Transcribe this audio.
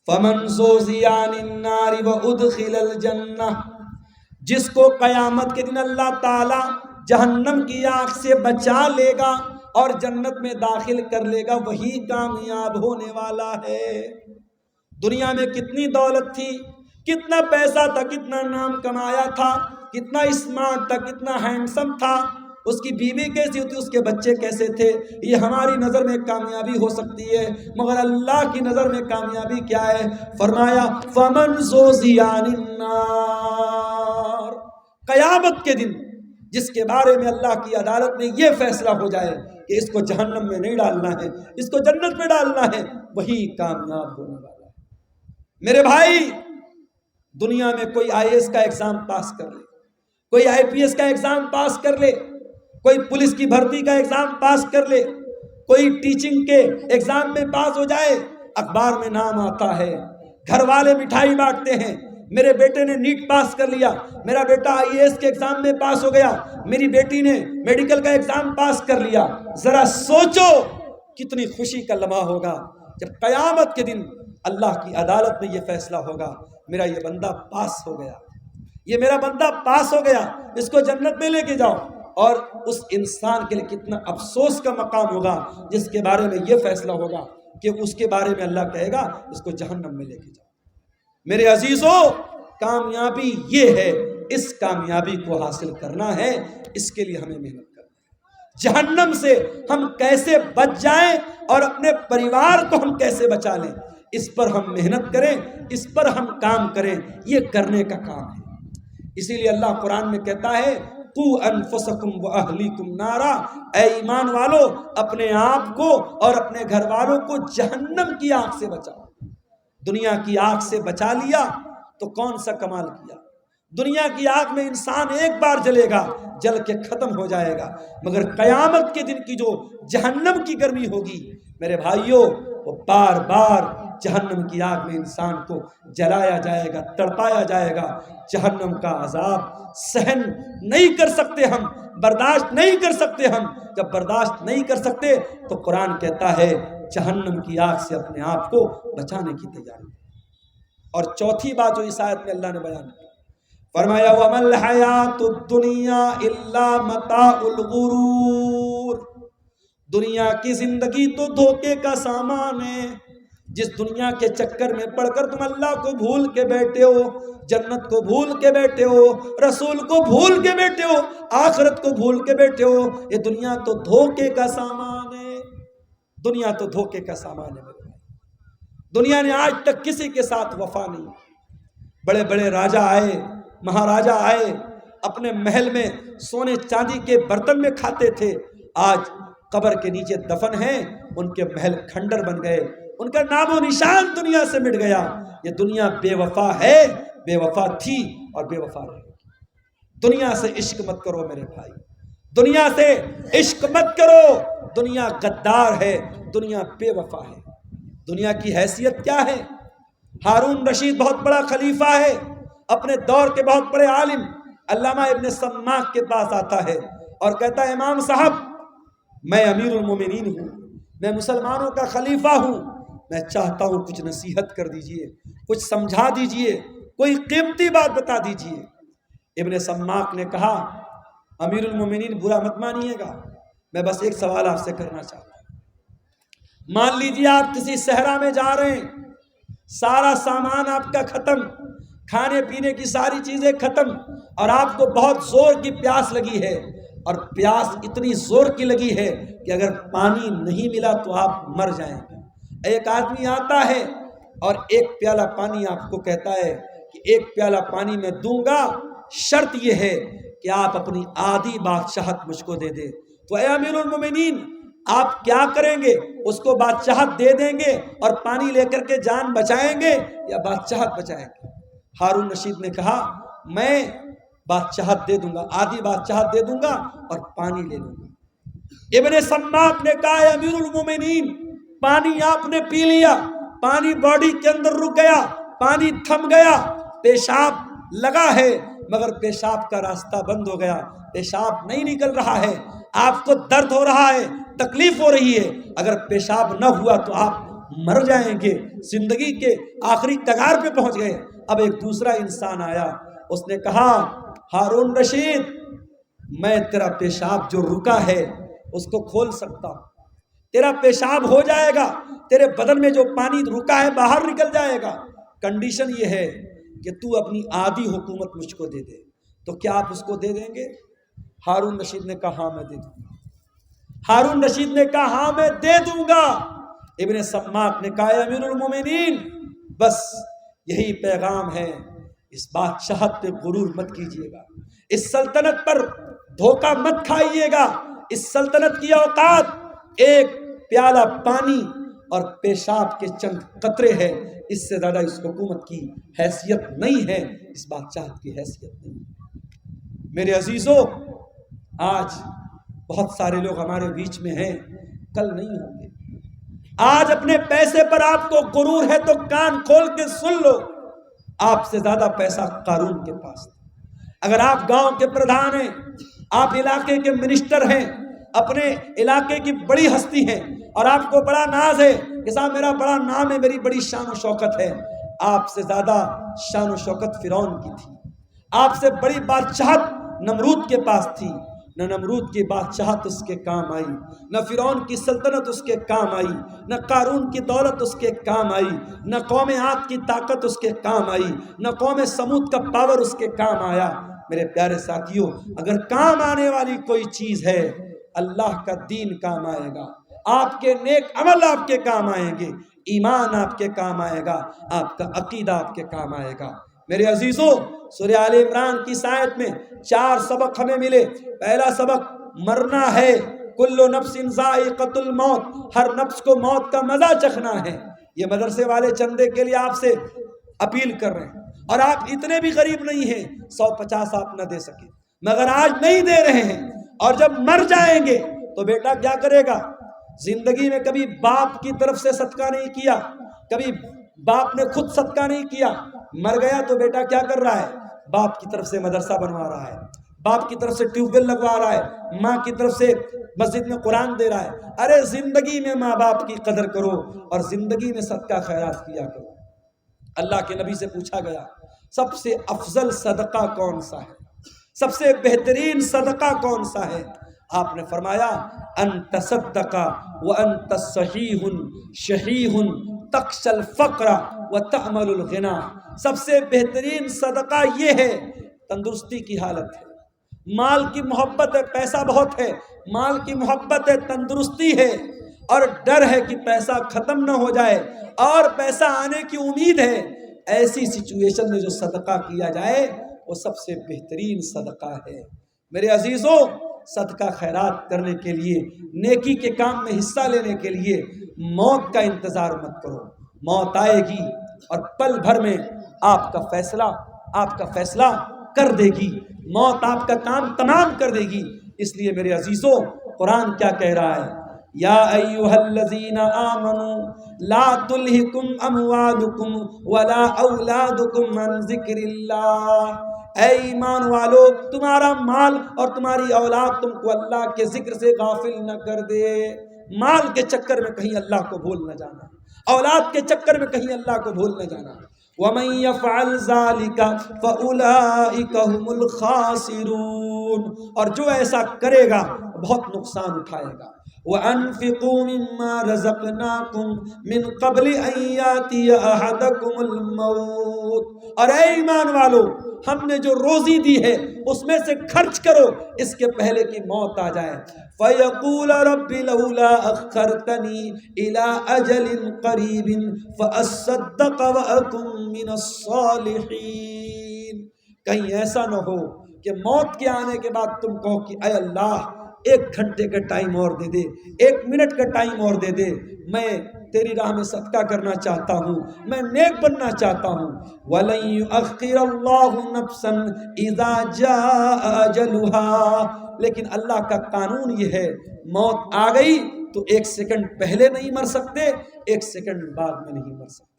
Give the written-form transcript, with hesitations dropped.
فمن زوزی عن النار وادخل الجنہ، جس کو قیامت کے دن اللہ تعالی جہنم کی آگ سے بچا لے گا اور جنت میں داخل کر لے گا، وہی کامیاب ہونے والا ہے۔ دنیا میں کتنی دولت تھی، کتنا پیسہ تھا، کتنا نام کمایا تھا، کتنا اسمارٹ تھا، کتنا ہینڈسم تھا، اس کی بیوی کیسی ہوتی، اس کے بچے کیسے تھے، یہ ہماری نظر میں کامیابی ہو سکتی ہے، مگر اللہ کی نظر میں کامیابی کیا ہے؟ فرمایا فمن زوزی عن النار، قیامت کے دن جس کے بارے میں اللہ کی عدالت میں یہ فیصلہ ہو جائے کہ اس کو جہنم میں نہیں ڈالنا ہے، اس کو جنت میں ڈالنا ہے، وہی کامیاب ہونے والا ہے۔ میرے بھائی، دنیا میں کوئی IAS کا ایگزام پاس کر لے، کوئی IPS کا ایگزام پاس کر لے، کوئی پولیس کی بھرتی کا ایگزام پاس کر لے، کوئی ٹیچنگ کے ایگزام میں پاس ہو جائے، اخبار میں نام آتا ہے، گھر والے مٹھائی بانٹتے ہیں، میرے بیٹے نے نیٹ پاس کر لیا، میرا بیٹا IAS کے ایگزام میں پاس ہو گیا، میری بیٹی نے میڈیکل کا ایگزام پاس کر لیا۔ ذرا سوچو کتنی خوشی کا لمحہ ہوگا جب قیامت کے دن اللہ کی عدالت میں یہ فیصلہ ہوگا، میرا یہ بندہ پاس ہو گیا، یہ میرا بندہ پاس ہو گیا، اس کو جنت میں لے کے جاؤ۔ اور اس انسان کے لیے کتنا افسوس کا مقام ہوگا جس کے بارے میں یہ فیصلہ ہوگا کہ اس کے بارے میں اللہ کہے گا اس کو جہنم میں لے کے جاؤ۔ میرے عزیزو، کامیابی یہ ہے، اس کامیابی کو حاصل کرنا ہے، اس کے لیے ہمیں محنت کرنا ہے۔ جہنم سے ہم کیسے بچ جائیں اور اپنے پریوار کو ہم کیسے بچا لیں، اس پر ہم محنت کریں، اس پر ہم کام کریں، یہ کرنے کا کام ہے۔ اسی لیے اللہ قرآن میں کہتا ہے قُوا أَنفُسَكُمْ وَأَهْلِيكُمْ نَارًا، اے ایمان والو اپنے آپ کو اور اپنے گھر والوں کو جہنم کی آگ سے بچاؤ۔ دنیا کی آگ سے بچا لیا تو کون سا کمال کیا؟ دنیا کی آگ میں انسان ایک بار جلے گا، جل کے ختم ہو جائے گا، مگر قیامت کے دن کی جو جہنم کی گرمی ہوگی میرے بھائیوں، وہ بار بار جہنم کی آگ میں انسان کو جلایا جائے گا، تڑپایا جائے گا۔ جہنم کا عذاب سہن نہیں کر سکتے ہم، برداشت نہیں کر سکتے ہم۔ جب برداشت نہیں کر سکتے تو قرآن کہتا ہے جہنم کی آگ سے اپنے آپ کو بچانے کی تیاری۔ اور چوتھی بات جو اس آیت میں اللہ نے بیان کی، فرمایا وَمَا الْحَيَاةُ الدُّنْيَا إِلَّا مَتَاعُ الْغُرُورِ، دنیا کی زندگی تو دھوکے کا سامان ہے۔ جس دنیا کے چکر میں پڑھ کر تم اللہ کو بھول کے بیٹھے ہو، جنت کو بھول کے بیٹھے ہو، رسول کو بھول کے بیٹھے ہو، آخرت کو بھول کے بیٹھے ہو، یہ دنیا تو دھوکے کا سامان ہے۔ دنیا تو دھوکے کا سامان ہے۔ دنیا نے آج تک کسی کے ساتھ وفا نہیں۔ بڑے بڑے راجہ آئے، مہاراجہ آئے، اپنے محل میں سونے چاندی کے برتن میں کھاتے تھے، آج قبر کے نیچے دفن ہیں، ان کے محل کھنڈر بن گئے، ان کا نام و نشان دنیا سے مٹ گیا۔ یہ دنیا بے وفا ہے، بے وفا تھی اور بے وفا رہے گی۔ دنیا سے عشق مت کرو میرے بھائی، دنیا سے عشق مت کرو۔ دنیا غدار ہے، دنیا بے وفا ہے۔ دنیا کی حیثیت کیا ہے؟ ہارون رشید بہت بڑا خلیفہ ہے، اپنے دور کے بہت بڑے عالم، علامہ ابن سماک کے پاس آتا ہے اور کہتا ہے امام صاحب میں امیر المومنین ہوں، میں مسلمانوں کا خلیفہ ہوں، میں چاہتا ہوں کچھ نصیحت کر دیجئے، کچھ سمجھا دیجئے، کوئی قیمتی بات بتا دیجئے۔ ابن سماک نے کہا امیر المومنین برا مت مانیے گا، میں بس ایک سوال آپ سے کرنا چاہتا ہوں۔ مان لیجئے آپ کسی صحرا میں جا رہے ہیں، سارا سامان آپ کا ختم، کھانے پینے کی ساری چیزیں ختم، اور آپ کو بہت زور کی پیاس لگی ہے، اور پیاس اتنی زور کی لگی ہے کہ اگر پانی نہیں ملا تو آپ مر جائیں گے۔ ایک آدمی آتا ہے اور ایک پیالہ پانی آپ کو کہتا ہے کہ ایک پیالہ پانی میں دوں گا، شرط یہ ہے کہ آپ اپنی آدھی بادشاہت مجھ کو دے دیں۔ تو اے امیر المومنین آپ کیا کریں گے؟ اس کو بادشاہت دے دیں گے اور پانی لے کر کے جان بچائیں گے یا بادشاہت بچائیں گے؟ ہارون رشید نے کہا میں بادشاہت دے دوں گا، آدھی بادشاہت دے دوں گا اور پانی لے لوں گا۔ ابن سماک نے کہا اے امیر المومنین پانی آپ نے پی لیا، پانی باڈی کے اندر رک گیا، پانی تھم گیا، پیشاب لگا ہے مگر پیشاب کا راستہ بند ہو گیا، پیشاب نہیں نکل رہا ہے، آپ کو درد ہو رہا ہے، تکلیف ہو رہی ہے، اگر پیشاب نہ ہوا تو آپ مر جائیں گے، زندگی کے آخری کگار پہ پہنچ گئے۔ اب ایک دوسرا انسان آیا، اس نے کہا ہارون رشید میں تیرا پیشاب جو رکا ہے اس کو کھول سکتا ہوں، تیرا پیشاب ہو جائے گا، تیرے بدن میں جو پانی رکا ہے باہر نکل جائے گا، کنڈیشن یہ ہے کہ تو اپنی آدھی حکومت مجھ کو دے دے۔ تو کیا آپ اس کو دے دیں گے؟ ہارون رشید نے کہا ہاں میں دے دوں گا۔ ہارون رشید نے کہا ہاں میں دے دوں گا۔ ابن سماک نے کہا امیر المومنین بس یہی پیغام ہے، اس بادشاہت پہ غرور مت کیجیے گا، اس سلطنت پر دھوکہ مت کھائیے گا، اس سلطنت کی اوقات ایک پیالہ پانی اور پیشاب کے چند قطرے ہیں، اس سے زیادہ اس حکومت کی حیثیت نہیں ہے، اس بادشاہت کی حیثیت نہیں ہے۔ میرے عزیزوں آج بہت سارے لوگ ہمارے بیچ میں ہیں، کل نہیں ہوں گے۔ آج اپنے پیسے پر آپ کو غرور ہے تو کان کھول کے سن لو، آپ سے زیادہ پیسہ قارون کے پاس تھا۔ اگر آپ گاؤں کے پردھان ہیں، آپ علاقے کے منسٹر ہیں، اپنے علاقے کی بڑی ہستی ہیں اور آپ کو بڑا ناز ہے کہ صاحب میرا بڑا نام ہے، میری بڑی شان و شوکت ہے، آپ سے زیادہ شان و شوکت فرعون کی تھی، آپ سے بڑی بادشاہت نمرود کے پاس تھی، نہ نمرود کی بادشاہت اس کے کام آئی، نہ فرعون کی سلطنت اس کے کام آئی، نہ قارون کی دولت اس کے کام آئی، نہ قوم عاد کی طاقت اس کے کام آئی، نہ قوم سمود کا پاور اس کے کام آیا۔ میرے پیارے ساتھیوں اگر کام آنے والی کوئی چیز ہے اللہ کا دین کام آئے گا، آپ کے نیک عمل آپ کے کام آئیں گے، ایمان آپ کے کام آئے گا، آپ کا عقیدہ آپ کے کام آئے گا۔ میرے عزیزوں سورہ آل عمران کی اس آیت میں 4 سبق ہمیں ملے۔ پہلا سبق مرنا ہے، کل نفس ذائقۃ الموت، ہر نفس کو موت کا مزہ چکھنا ہے۔ یہ مدرسے والے چندے کے لیے آپ سے اپیل کر رہے ہیں، اور آپ اتنے بھی غریب نہیں ہیں 150 آپ نہ دے سکے، مگر آج نہیں دے رہے ہیں، اور جب مر جائیں گے تو بیٹا کیا کرے گا؟ زندگی میں کبھی باپ کی طرف سے صدقہ نہیں کیا، کبھی باپ نے خود صدقہ نہیں کیا، مر گیا تو بیٹا کیا کر رہا ہے؟ باپ کی طرف سے مدرسہ بنوا رہا ہے، باپ کی طرف سے ٹیوب ویل لگوا رہا ہے، ماں کی طرف سے مسجد میں قرآن دے رہا ہے۔ ارے زندگی میں ماں باپ کی قدر کرو اور زندگی میں صدقہ خیرات کیا کرو۔ اللہ کے نبی سے پوچھا گیا سب سے افضل صدقہ کون سا ہے، سب سے بہترین صدقہ کون سا ہے؟ آپ نے فرمایا انت صدق وانت صحیح شحیح تخشى الفقر وتأمل الغنى، سب سے بہترین صدقہ یہ ہے، تندرستی کی حالت ہے، مال کی محبت ہے، پیسہ بہت ہے، مال کی محبت ہے، تندرستی ہے، اور ڈر ہے کہ پیسہ ختم نہ ہو جائے اور پیسہ آنے کی امید ہے، ایسی سچویشن میں جو صدقہ کیا جائے وہ سب سے بہترین صدقہ ہے۔ میرے عزیزوں صدقہ خیرات کرنے کے لیے، نیکی کے کام میں حصہ لینے کے لیے موت کا انتظار مت کرو، موت آئے گی اور پل بھر میں آپ کا فیصلہ کر دے گی، موت آپ کا کام تمام کر دے گی۔ اس لیے میرے عزیزوں قرآن کیا کہہ رہا ہے؟ یا ایھا الذین آمنوا لا تلہکم اموالکم ولا اولادکم عن ذکر اللہ، اے ایمان والو تمہارا مال اور تمہاری اولاد تم کو اللہ کے ذکر سے غافل نہ کر دے۔ مال کے چکر میں کہیں اللہ کو بھول نہ جانا، اولاد کے چکر میں کہیں اللہ کو بھول نہ جانا۔ وَمَن يَفْعَلْ ذَلِكَ فَأُولَٰئِكَ هُمُ الْخَاسِرُونَ، اور جو ایسا کرے گا بہت نقصان اٹھائے گا۔ وَأَنفِقُوا مِمَّا رَزَقْنَاكُمْ مِن قَبْلِ أَن يَأْتِيَ أَحَدَكُمُ الْمَوْتُ، اور اے ایمان والو ہم نے جو روزی دی ہے اس میں سے خرچ کرو اس کے پہلے کہ موت آ جائے۔ فَيَقُولَ رَبِّ لَوْلَا أَخَّرْتَنِي إِلَىٰ أَجَلٍ قَرِيبٍ فَأَصَّدَّقَ وَأَكُن مِّنَ الصَّالِحِينَ، کہیں ایسا نہ ہو کہ موت کے آنے کے بعد تم کہو کہ اے اللہ 1 گھنٹے کا ٹائم اور دے دے، 1 منٹ کا ٹائم اور دے دے، میں تیری راہ میں صدقہ کرنا چاہتا ہوں، میں نیک بننا چاہتا ہوں۔ وَلَن يُؤَخِّرَ اللَّهُ نَفْسًا إِذَا جَاءَ أَجَلُهَا، لیکن اللہ کا قانون یہ ہے موت آ گئی تو 1 سیکنڈ پہلے نہیں مر سکتے، 1 سیکنڈ بعد میں نہیں مر سکتے۔